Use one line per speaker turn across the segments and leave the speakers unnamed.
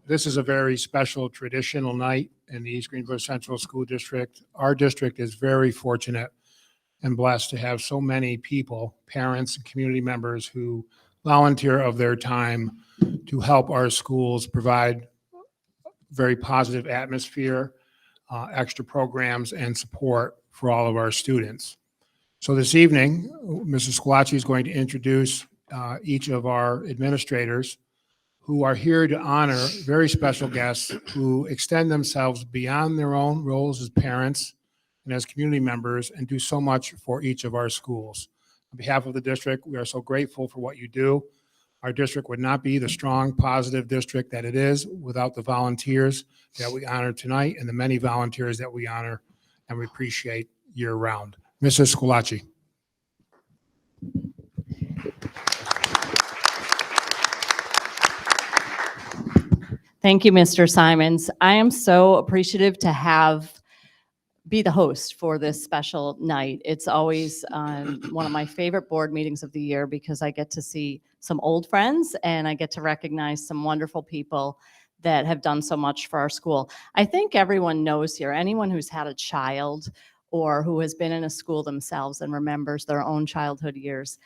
this is a very special traditional night in the East Greenbush Central School District. Our district is very fortunate and blessed to have so many people, parents and community members who volunteer of their time to help our schools provide very positive atmosphere, extra programs, and support for all of our students. So this evening, Mrs. Squatchy is going to introduce each of our administrators who are here to honor very special guests who extend themselves beyond their own roles as parents and as community members and do so much for each of our schools. On behalf of the district, we are so grateful for what you do. Our district would not be the strong, positive district that it is without the volunteers that we honor tonight and the many volunteers that we honor and we appreciate year-round. Mrs. Squatchy.
Thank you, Mr. Simons. I am so appreciative to be the host for this special night. It's always one of my favorite board meetings of the year because I get to see some old friends and I get to recognize some wonderful people that have done so much for our school. I think everyone knows here, anyone who's had a child or who has been in a school themselves and remembers their own childhood years,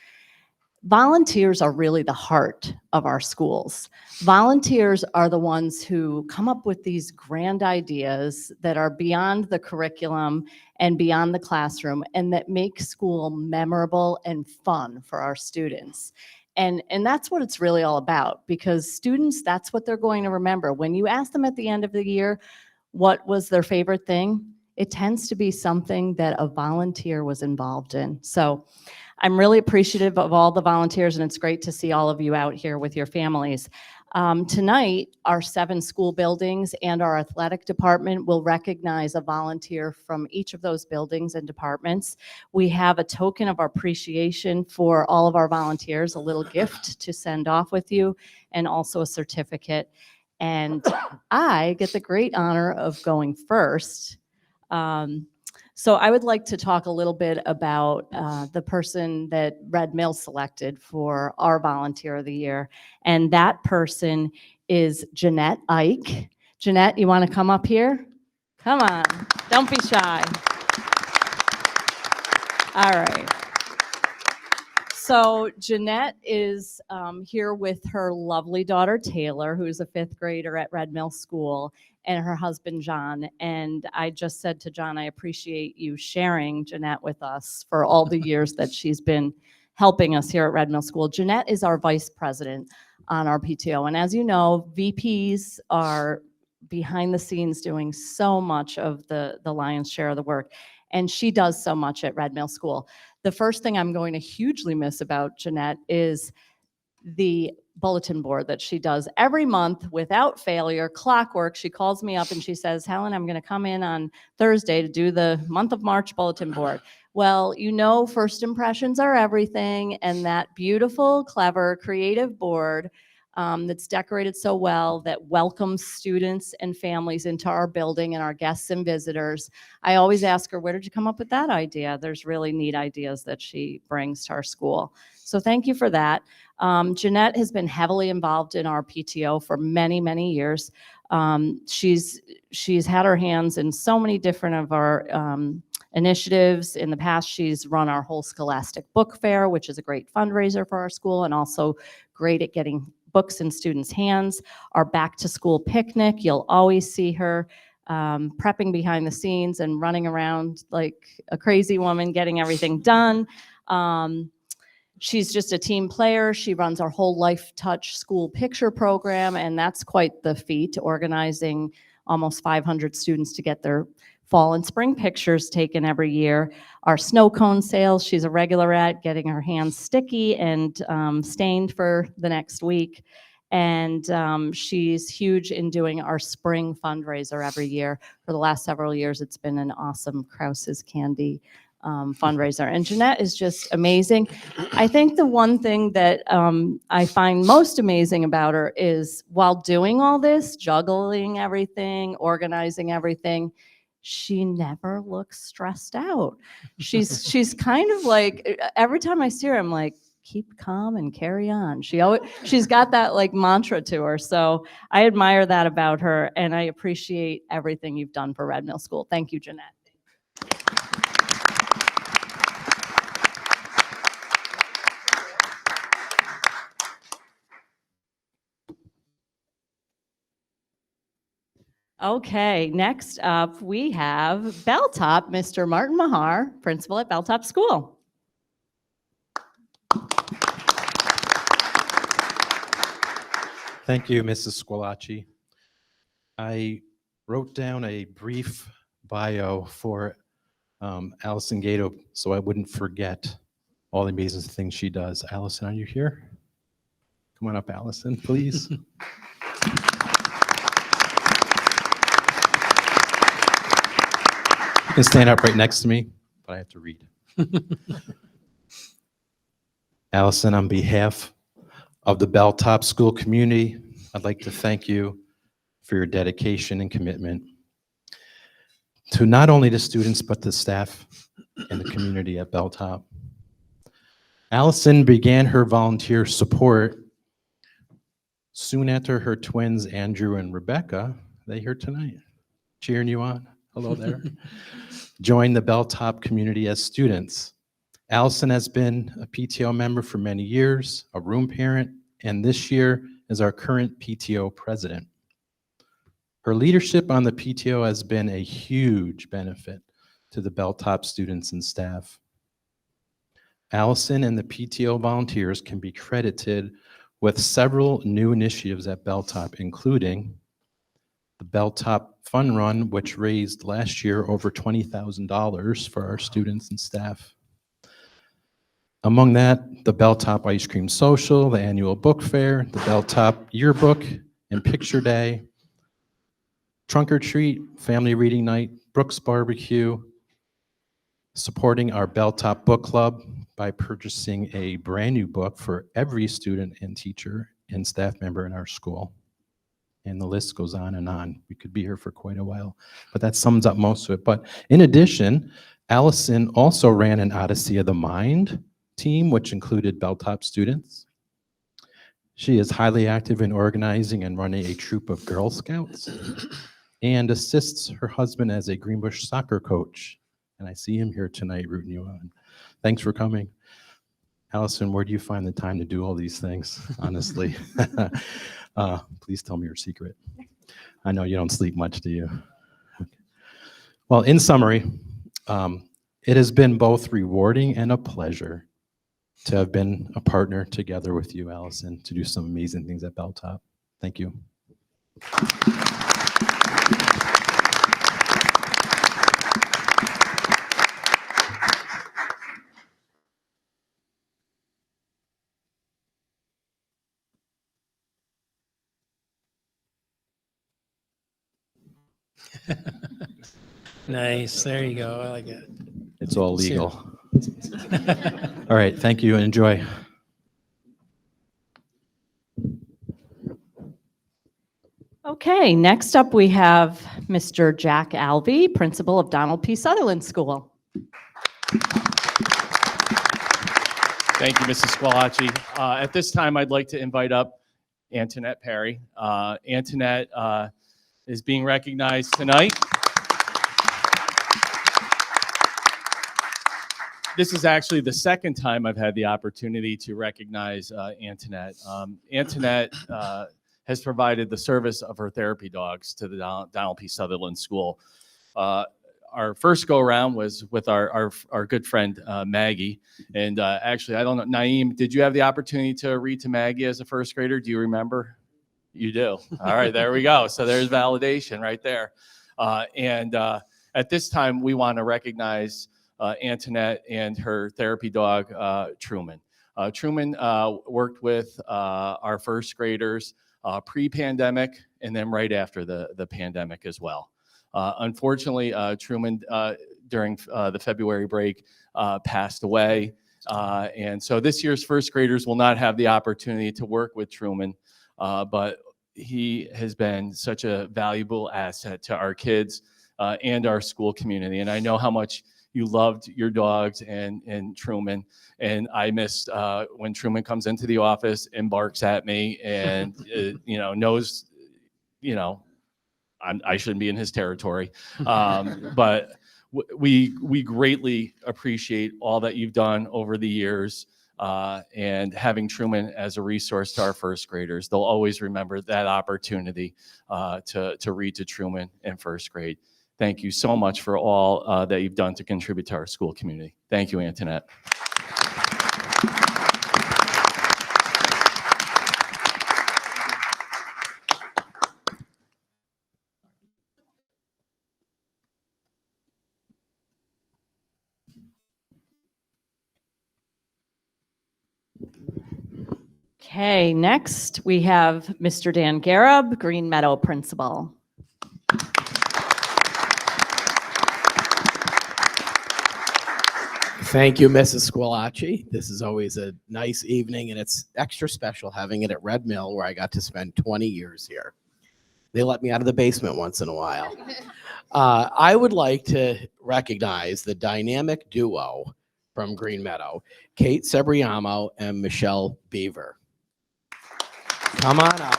volunteers are really the heart of our schools. Volunteers are the ones who come up with these grand ideas that are beyond the curriculum and beyond the classroom and that make school memorable and fun for our students. And that's what it's really all about, because students, that's what they're going to remember. When you ask them at the end of the year, what was their favorite thing? It tends to be something that a volunteer was involved in. So I'm really appreciative of all the volunteers, and it's great to see all of you out here with your families. Tonight, our 7 school buildings and our athletic department will recognize a volunteer from each of those buildings and departments. We have a token of our appreciation for all of our volunteers, a little gift to send off with you, and also a certificate. And I get the great honor of going first. So I would like to talk a little bit about the person that Red Mill selected for our Volunteer of the Year, and that person is Jeanette Ike. Jeanette, you want to come up here? Come on, don't be shy. All right. So Jeanette is here with her lovely daughter, Taylor, who's a 5th grader at Red Mill School, and her husband, John. And I just said to John, I appreciate you sharing Jeanette with us for all the years that she's been helping us here at Red Mill School. Jeanette is our vice president on our PTO. And as you know, VPs are behind the scenes doing so much of the lion's share of the work. And she does so much at Red Mill School. The first thing I'm going to hugely miss about Jeanette is the bulletin board that she does every month without failure, clockwork. She calls me up and she says, Helen, I'm going to come in on Thursday to do the month of March bulletin board. Well, you know, first impressions are everything, and that beautiful, clever, creative board that's decorated so well, that welcomes students and families into our building and our guests and visitors. I always ask her, where did you come up with that idea? There's really neat ideas that she brings to our school. So thank you for that. Jeanette has been heavily involved in our PTO for many, many years. She's had her hands in so many different of our initiatives. In the past, she's run our whole Scholastic Book Fair, which is a great fundraiser for our school and also great at getting books in students' hands. Our back to school picnic, you'll always see her prepping behind the scenes and running around like a crazy woman, getting everything done. She's just a team player. She runs our whole Life Touch school picture program, and that's quite the feat, organizing almost 500 students to get their fall and spring pictures taken every year. Our snow cone sales, she's a regular at, getting her hands sticky and stained for the next week. And she's huge in doing our spring fundraiser every year. For the last several years, it's been an awesome Krause's Candy fundraiser. And Jeanette is just amazing. I think the one thing that I find most amazing about her is while doing all this, juggling everything, organizing everything, she never looks stressed out. She's kind of like, every time I see her, I'm like, keep calm and carry on. She's got that like mantra to her. So I admire that about her, and I appreciate everything you've done for Red Mill School. Thank you, Jeanette. Okay, next up we have Belltop, Mr. Martin Mahar, principal at Belltop School.
Thank you, Mrs. Squilacci. I wrote down a brief bio for Allison Gato so I wouldn't forget all the amazing things she does. Allison, are you here? Come on up, Allison, please. You can stand up right next to me, but I have to read. Allison, on behalf of the Belltop School community, I'd like to thank you for your dedication and commitment to not only the students, but the staff and the community at Belltop. Allison began her volunteer support soon after her twins, Andrew and Rebecca, they here tonight, cheering you on. Hello there. Joined the Belltop community as students. Allison has been a PTO member for many years, a room parent, and this year is our current PTO president. Her leadership on the PTO has been a huge benefit to the Belltop students and staff. Allison and the PTO volunteers can be credited with several new initiatives at Belltop, including the Belltop Fun Run, which raised last year over $20,000 for our students and staff. Among that, the Belltop Ice Cream Social, the annual book fair, the Belltop Yearbook and Picture Day, Trunk or Treat, Family Reading Night, Brooks Barbecue, supporting our Belltop Book Club by purchasing a brand new book for every student and teacher and staff member in our school. And the list goes on and on. We could be here for quite a while, but that sums up most of it. But in addition, Allison also ran an Odyssey of the Mind team, which included Belltop students. She is highly active in organizing and running a troop of Girl Scouts and assists her husband as a Greenbush soccer coach. And I see him here tonight rooting you on. Thanks for coming. Allison, where do you find the time to do all these things, honestly? Please tell me your secret. I know you don't sleep much, do you? Okay. Well, in summary, it has been both rewarding and a pleasure to have been a partner together with you, Allison, to do some amazing things at Belltop. Thank you.
Nice. There you go. I like it.
It's all legal. All right. Thank you and enjoy.
Okay, next up we have Mr. Jack Alvey, principal of Donald P. Sutherland School.
Thank you, Mrs. Squilacci. At this time, I'd like to invite up Antoinette Perry. Antoinette is being recognized tonight. This is actually the second time I've had the opportunity to recognize Antoinette. Antoinette has provided the service of her therapy dogs to the Donald P. Sutherland School. Our first go around was with our good friend Maggie. And actually, I don't know, Naeem, did you have the opportunity to read to Maggie as a first grader? Do you remember? You do. All right, there we go. So there's validation right there. And at this time, we want to recognize Antoinette and her therapy dog, Truman. Truman worked with our first graders pre-pandemic and then right after the pandemic as well. Unfortunately, Truman, during the February break, passed away. And so this year's first graders will not have the opportunity to work with Truman, but he has been such a valuable asset to our kids and our school community. And I know how much you loved your dogs and Truman. And I missed when Truman comes into the office and barks at me and, knows, I shouldn't be in his territory. But we greatly appreciate all that you've done over the years. And having Truman as a resource to our first graders. They'll always remember that opportunity to read to Truman in first grade. Thank you so much for all that you've done to contribute to our school community. Thank you, Antoinette.
Okay, next we have Mr. Dan Gareb, Green Meadow Principal.
Thank you, Mrs. Squillace. This is always a nice evening, and it's extra special having it at Red Mill, where I got to spend 20 years here. They let me out of the basement once in a while. I would like to recognize the dynamic duo from Green Meadow, Kate Sebriamo and Michelle Beaver. Come on up.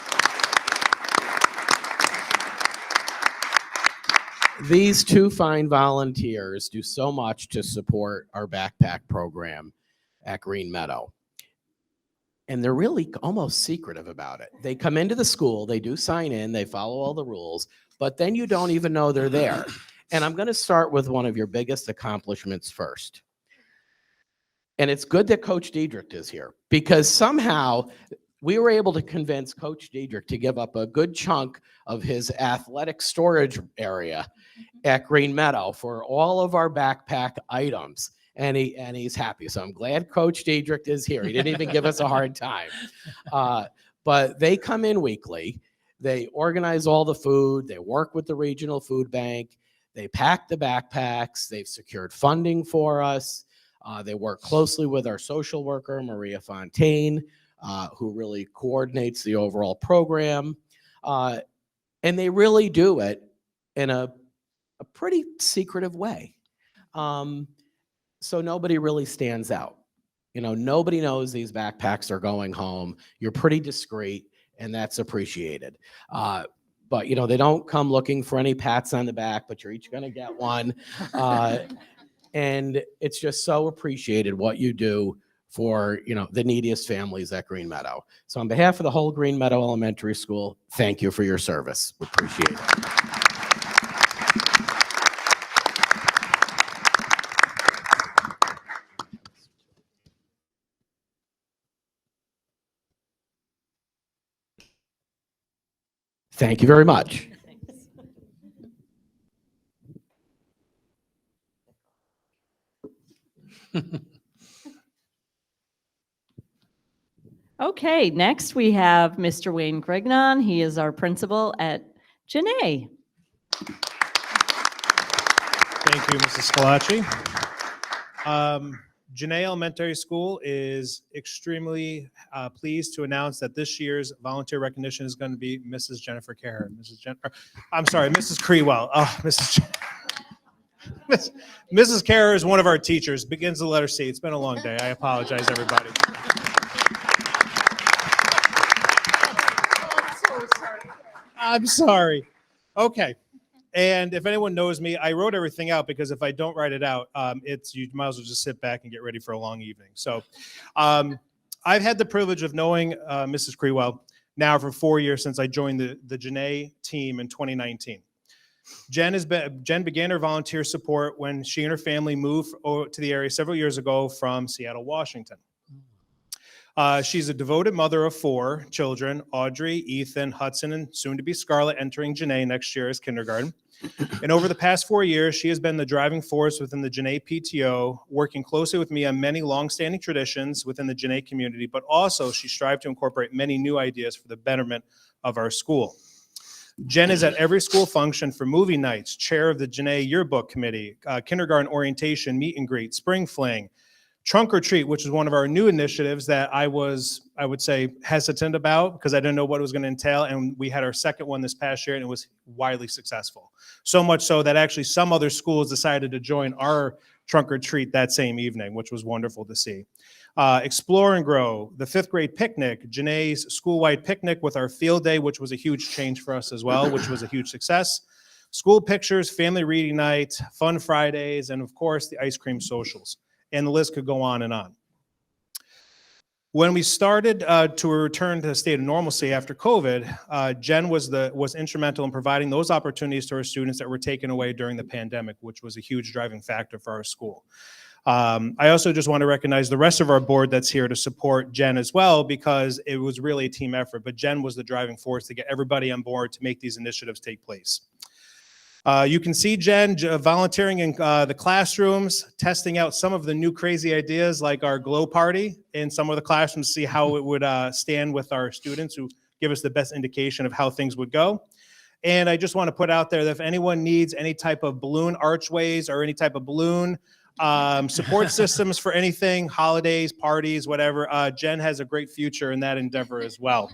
These two fine volunteers do so much to support our backpack program at Green Meadow. And they're really almost secretive about it. They come into the school, they do sign in, they follow all the rules, but then you don't even know they're there. And I'm going to start with one of your biggest accomplishments first. And it's good that Coach Diedrich is here, because somehow we were able to convince Coach Diedrich to give up a good chunk of his athletic storage area at Green Meadow for all of our backpack items. And he's happy. So I'm glad Coach Diedrich is here. He didn't even give us a hard time. But they come in weekly. They organize all the food. They work with the regional food bank. They pack the backpacks. They've secured funding for us. They work closely with our social worker, Maria Fontaine, who really coordinates the overall program. And they really do it in a pretty secretive way. So nobody really stands out. Nobody knows these backpacks are going home. You're pretty discreet, and that's appreciated. But, they don't come looking for any pats on the back, but you're each going to get one. And it's just so appreciated what you do for, the neediest families at Green Meadow. So on behalf of the whole Green Meadow Elementary School, thank you for your service. We appreciate it. Thank you very much.
Okay, next we have Mr. Wayne Greggon. He is our principal at Janae.
Thank you, Mrs. Squillace. Janae Elementary School is extremely pleased to announce that this year's volunteer recognition is going to be Mrs. Jennifer Kerr. Mrs. Crewell. Oh, Mrs. Kerr is one of our teachers, begins the letter C. It's been a long day. I apologize, everybody. I'm sorry. Okay. And if anyone knows me, I wrote everything out, because if I don't write it out, you might as well just sit back and get ready for a long evening. So I've had the privilege of knowing Mrs. Crewell now for 4 years, since I joined the Janae team in 2019. Jen began her volunteer support when she and her family moved to the area several years ago from Seattle, Washington. She's a devoted mother of 4 children, Audrey, Ethan, Hudson, and soon to be Scarlett, entering Janae next year as kindergarten. And over the past 4 years, she has been the driving force within the Janae PTO, working closely with me on many longstanding traditions within the Janae community, but also she strived to incorporate many new ideas for the betterment of our school. Jen is at every school function, for movie nights, chair of the Janae Yearbook Committee, kindergarten orientation, meet and greet, spring fling, Trunk or Treat, which is one of our new initiatives that I would say, hesitant about because I didn't know what it was going to entail. And we had our second one this past year and it was widely successful. So much so that actually some other schools decided to join our Trunk or Treat that same evening, which was wonderful to see. Explore and Grow, the 5th grade picnic, Janae's school-wide picnic with our field day, which was a huge change for us as well, which was a huge success. School pictures, family reading night, fun Fridays, and of course the ice cream socials. And the list could go on and on. When we started to return to a state of normalcy after COVID, Jen was instrumental in providing those opportunities to our students that were taken away during the pandemic, which was a huge driving factor for our school. I also just want to recognize the rest of our board that's here to support Jen as well, because it was really a team effort, but Jen was the driving force to get everybody on board to make these initiatives take place. You can see Jen volunteering in the classrooms, testing out some of the new crazy ideas like our glow party in some of the classrooms to see how it would stand with our students who give us the best indication of how things would go. And I just want to put out there that if anyone needs any type of balloon archways or any type of balloon support systems for anything, holidays, parties, whatever, Jen has a great future in that endeavor as well.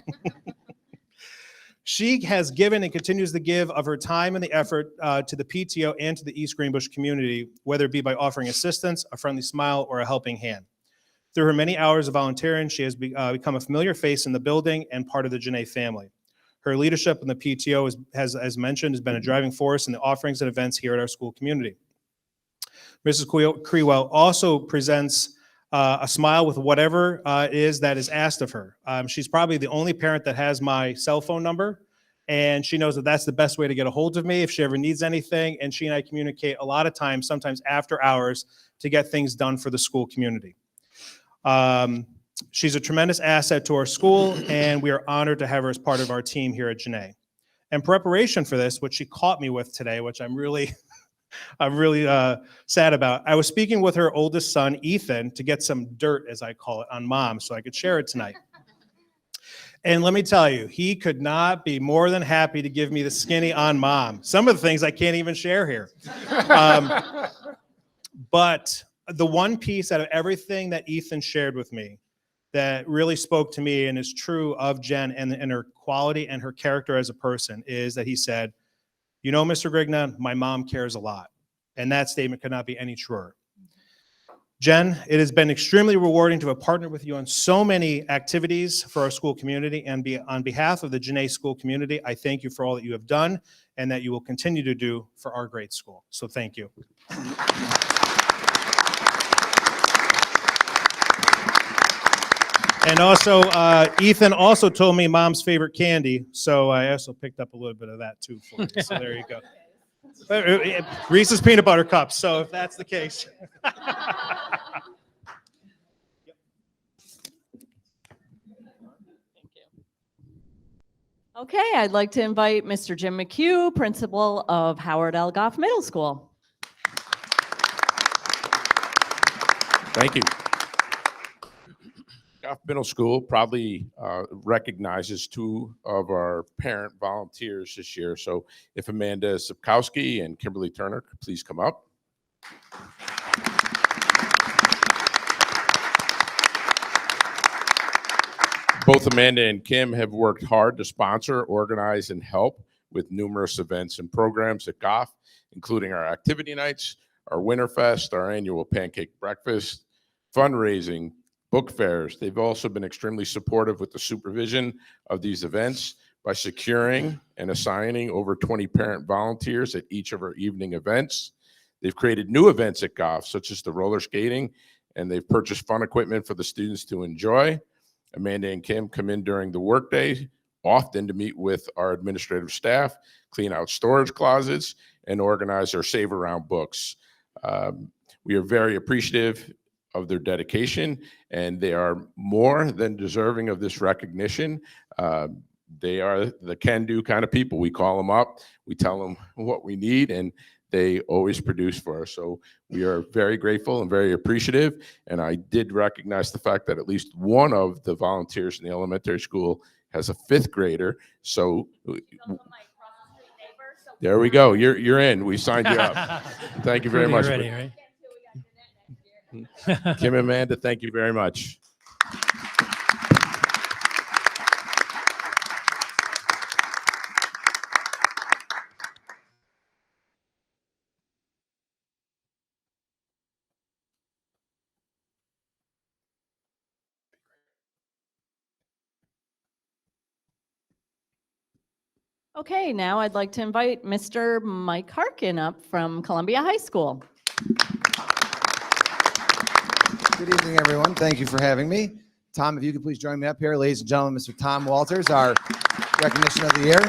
She has given and continues to give of her time and the effort to the PTO and to the East Greenbush community, whether it be by offering assistance, a friendly smile, or a helping hand. Through her many hours of volunteering, she has become a familiar face in the building and part of the Janae family. Her leadership in the PTO, has, as mentioned, has been a driving force in the offerings and events here at our school community. Mrs. Crewell also presents a smile with whatever it is that is asked of her. She's probably the only parent that has my cell phone number, and she knows that that's the best way to get a hold of me if she ever needs anything, and she and I communicate a lot of times, sometimes after hours, to get things done for the school community. She's a tremendous asset to our school, and we are honored to have her as part of our team here at Janae. In preparation for this, which she caught me with today, which I'm really sad about. I was speaking with her oldest son, Ethan, to get some dirt, as I call it, on mom so I could share it tonight. And let me tell you, he could not be more than happy to give me the skinny on mom. Some of the things I can't even share here. But the one piece out of everything that Ethan shared with me that really spoke to me and is true of Jen and her quality and her character as a person is that he said, you know, Mr. Greggon, my mom cares a lot. And that statement could not be any truer. Jen, it has been extremely rewarding to have partnered with you on so many activities for our school community. And on behalf of the Janae school community, I thank you for all that you have done and that you will continue to do for our great school. So thank you. And also, Ethan also told me mom's favorite candy, so I also picked up a little bit of that too for you. So there you go. Reese's peanut butter cups, so if that's the case.
Okay, I'd like to invite Mr. Jim McHugh, principal of Howard L. Goff Middle School.
Thank you. Goff Middle School proudly recognizes two of our parent volunteers this year. So if Amanda Sapkowski and Kimberly Turner could please come up. Both Amanda and Kim have worked hard to sponsor, organize, and help with numerous events and programs at Goff, including our activity nights, our Winterfest, our annual pancake breakfast, fundraising, book fairs. They've also been extremely supportive with the supervision of these events by securing and assigning over 20 parent volunteers at each of our evening events. They've created new events at Goff, such as the roller skating, and they've purchased fun equipment for the students to enjoy. Amanda and Kim come in during the workday, often to meet with our administrative staff, clean out storage closets, and organize our Save Around books. We are very appreciative of their dedication, and they are more than deserving of this recognition. They are the can-do kind of people. We call them up, we tell them what we need, and they always produce for us. So we are very grateful and very appreciative. And I did recognize the fact that at least one of the volunteers in the elementary school has a 5th grader. So there we go. You're in. We signed you up. Thank you very much.
Ready, right?
Kim and Amanda, thank you very much.
Okay, now I'd like to invite Mr. Mike Harkin up from Columbia High School.
Good evening, everyone. Thank you for having me. Tom, if you could please join me up here. Ladies and gentlemen, Mr. Tom Walters, our recognition of the year.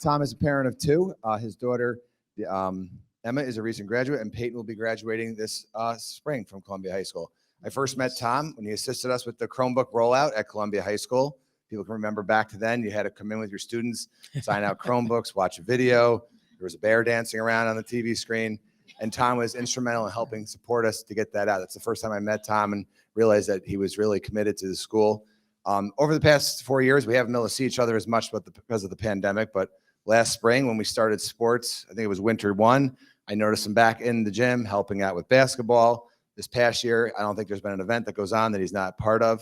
Tom is a parent of two. His daughter, Emma, is a recent graduate, and Peyton will be graduating this spring from Columbia High School. I first met Tom when he assisted us with the Chromebook rollout at Columbia High School. People can remember back to then, you had to come in with your students, sign out Chromebooks, watch a video. There was a bear dancing around on the TV screen, and Tom was instrumental in helping support us to get that out. That's the first time I met Tom and realized that he was really committed to the school. Over the past 4 years, we haven't been able to see each other as much because of the pandemic, but last spring when we started sports, I think it was winter 1, I noticed him back in the gym helping out with basketball. This past year, I don't think there's been an event that goes on that he's not part of.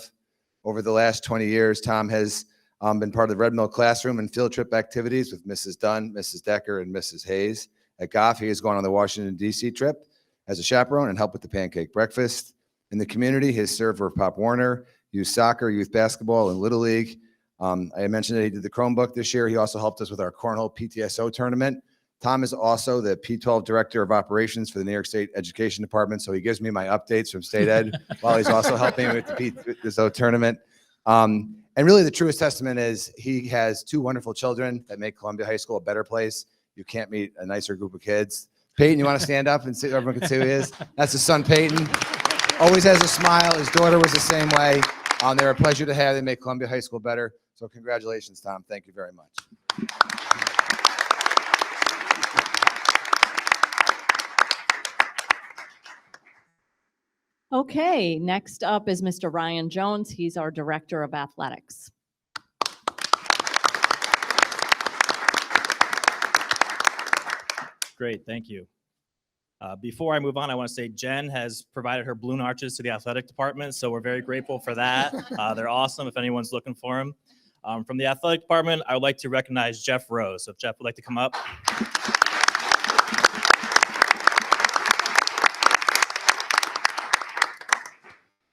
Over the last 20 years, Tom has been part of the Red Mill classroom and field trip activities with Mrs. Dunn, Mrs. Decker, and Mrs. Hayes. At Goff, he has gone on the Washington, D.C. trip as a chaperone and helped with the pancake breakfast. In the community, he has served for Pop Warner, youth soccer, youth basketball, and Little League. I mentioned that he did the Chromebook this year. He also helped us with our Cornhole PTSO tournament. Tom is also the P12 Director of Operations for the New York State Education Department, so he gives me my updates from State Ed while he's also helping me with the PTSO tournament. And really the truest testament is he has 2 wonderful children that make Columbia High School a better place. You can't meet a nicer group of kids. Peyton, you want to stand up and see everyone can see who he is? That's his son, Peyton. Always has a smile. His daughter was the same way. They're a pleasure to have. They make Columbia High School better. So congratulations, Tom. Thank you very much.
Okay, next up is Mr. Ryan Jones. He's our Director of Athletics.
Great, thank you. Before I move on, I want to say Jen has provided her balloon arches to the athletic department, so we're very grateful for that. They're awesome if anyone's looking for them. From the athletic department, I would like to recognize Jeff Rose. So if Jeff would like to come up.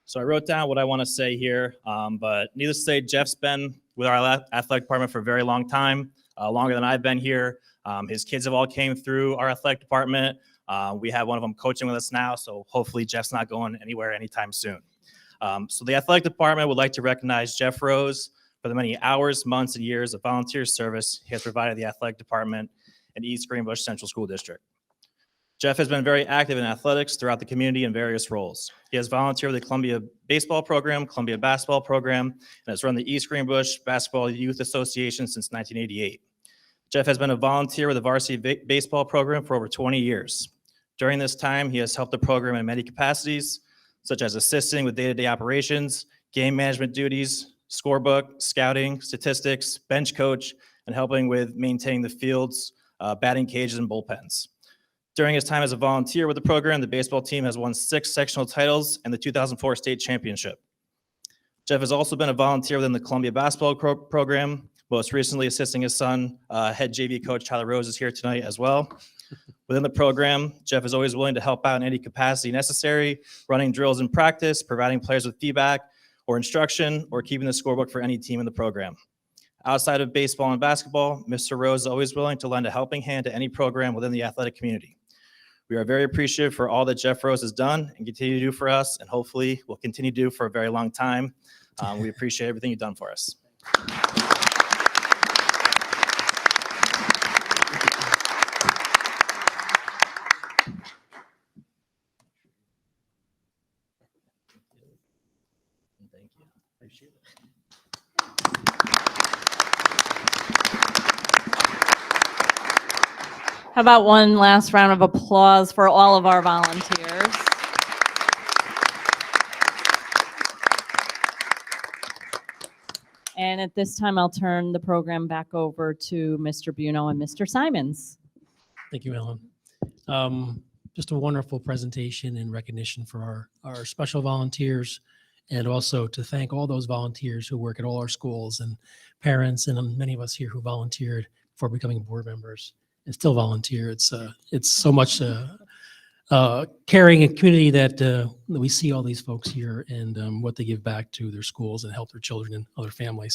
So I wrote down what I want to say here, but needless to say, Jeff's been with our athletic department for a very long time, longer than I've been here. His kids have all came through our athletic department. We have one of them coaching with us now, so hopefully Jeff's not going anywhere anytime soon. So the athletic department would like to recognize Jeff Rose for the many hours, months, and years of volunteer service he has provided the athletic department and East Greenbush Central School District. Jeff has been very active in athletics throughout the community in various roles. He has volunteered with the Columbia baseball program, Columbia basketball program, and has run the East Greenbush Basketball Youth Association since 1988. Jeff has been a volunteer with the varsity baseball program for over 20 years. During this time, he has helped the program in many capacities, such as assisting with day-to-day operations, game management duties, scorebook, scouting, statistics, bench coach, and helping with maintaining the fields, batting cages, and bullpens. During his time as a volunteer with the program, the baseball team has won 6 sectional titles and the 2004 state championship. Jeff has also been a volunteer within the Columbia basketball program, most recently assisting his son, head JV coach Tyler Rose is here tonight as well. Within the program, Jeff is always willing to help out in any capacity necessary, running drills in practice, providing players with feedback or instruction, or keeping the scorebook for any team in the program. Outside of baseball and basketball, Mr. Rose is always willing to lend a helping hand to any program within the athletic community. We are very appreciative for all that Jeff Rose has done and continue to do for us, and hopefully will continue to do for a very long time. We appreciate everything you've done for us. Thank you. Appreciate it.
How about one last round of applause for all of our volunteers? And at this time, I'll turn the program back over to Mr. Buno and Mr. Simons.
Thank you, Ellen. Just a wonderful presentation and recognition for our special volunteers, and also to thank all those volunteers who work at all our schools, and parents, and many of us here who volunteered before becoming board members and still volunteer. It's so much caring and community that we see all these folks here, and what they give back to their schools and help their children and other families.